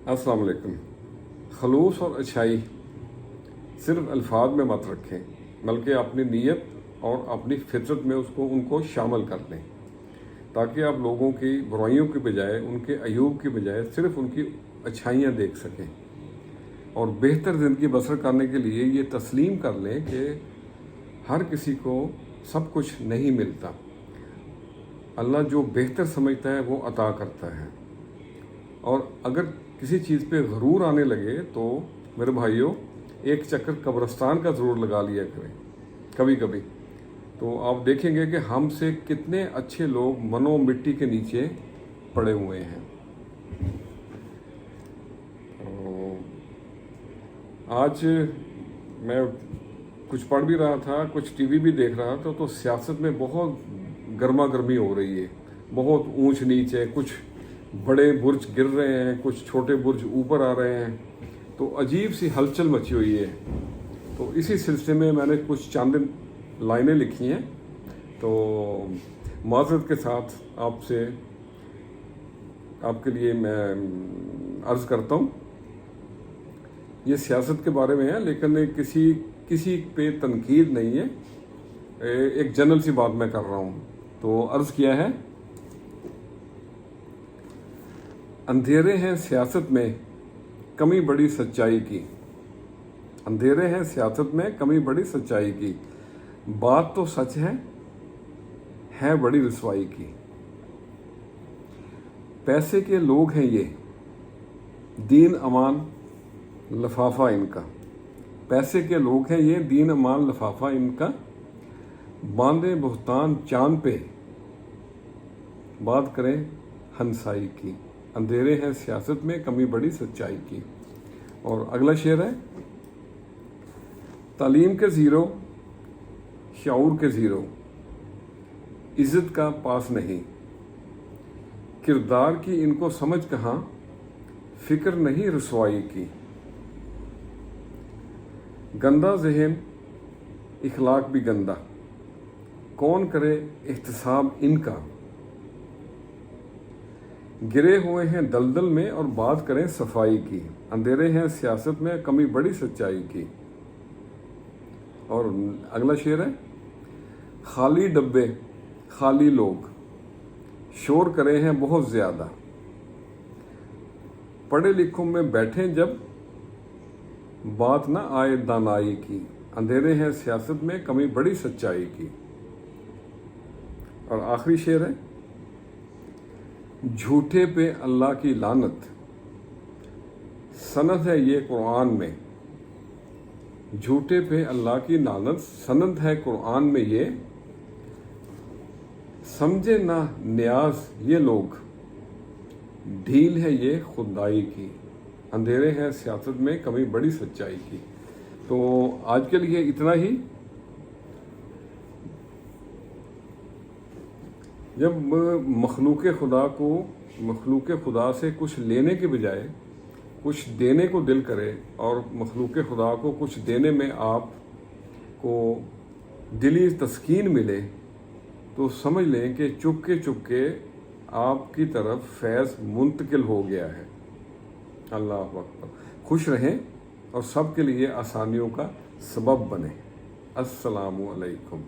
अस्सलाम वालेकुम। खलूस और अच्छाई सिर्फ अल्फाज में मत रखें, बल्कि अपनी नीयत और अपनी फितरत में उनको शामिल कर लें, ताकि आप लोगों की बुराइयों के बजाय, उनके अयूब की बजाय सिर्फ उनकी अच्छाइयाँ देख सकें और बेहतर ज़िंदगी बसर करने के लिए ये तस्लीम कर लें कि हर किसी को सब कुछ नहीं मिलता। अल्लाह जो बेहतर समझता है वो अता करता है। और अगर किसी चीज़ पे गरूर आने लगे तो मेरे भाइयों, एक चक्कर कब्रिस्तान का ज़रूर लगा लिया करें कभी कभी, तो आप देखेंगे कि हमसे कितने अच्छे लोग मनो मिट्टी के नीचे पड़े हुए हैं। आज मैं कुछ पढ़ भी रहा था, कुछ टीवी भी देख रहा था, तो सियासत में बहुत गर्मा गर्मी हो रही है, बहुत ऊंच नीच है, कुछ बड़े बुर्ज गिर रहे हैं, कुछ छोटे बुर्ज ऊपर आ रहे हैं, तो अजीब सी हलचल मची हुई है। तो इसी सिलसिले में मैंने कुछ चंद लाइनें लिखी हैं, तो माज़रत के साथ आपसे आपके लिए मैं अर्ज़ करता हूँ। ये सियासत के बारे में है, लेकिन किसी पे तनकीद नहीं है, एक जनरल सी बात मैं कर रहा हूँ। तो अर्ज़ किया है, अंधेरे हैं सियासत में कमी बड़ी सच्चाई की। अंधेरे हैं सियासत में कमी बड़ी सच्चाई की, बात तो सच है बड़ी रुसवाई की। पैसे के लोग हैं ये, दीन अमान लफाफा इनका। पैसे के लोग हैं ये, दीन अमान लफाफा इनका। बांधे बुहतान चांद पे, बात करें हंसाई की। अंधेरे हैं सियासत में कमी बड़ी सच्चाई की। और अगला शेर है, तालीम के ज़ीरो शऊर के ज़ीरो, इज़्ज़त का पास नहीं। किरदार की इनको समझ कहाँ, फिक्र नहीं रुसवाई की। गंदा ज़हन इखलाक भी गंदा, कौन करे एहतसाब इनका। गिरे हुए हैं दलदल में और बात करें सफाई की। अंधेरे हैं सियासत में कमी बड़ी सच्चाई की। और अगला शेर है, खाली डब्बे खाली लोग, शोर करे हैं बहुत ज़्यादा। पढ़े लिखों में बैठे जब, बात ना आए दानाई की। अंधेरे हैं सियासत में कमी बड़ी सच्चाई की। और आखिरी शेर है, झूठे पे अल्लाह की लानत, सनद है ये कुरान में। झूठे पे अल्लाह की लानत, सनद है कुरान में ये। समझे ना न्याज ये लोग, ढील है ये खुदाई की। अंधेरे हैं सियासत में कमी बड़ी सच्चाई की। तो आज के लिए इतना ही। जब मखलूक खुदा से कुछ लेने के बजाय कुछ देने को दिल करे और मखलूक खुदा को कुछ देने में आपको दिली तस्कीन मिले, तो समझ लें कि चुपके आपकी तरफ फैज़ मुंतकिल हो गया है। अल्लाह अकबर। खुश रहें और सबके लिए आसानियों का सबब बने। अस्सलामु अलैकुम।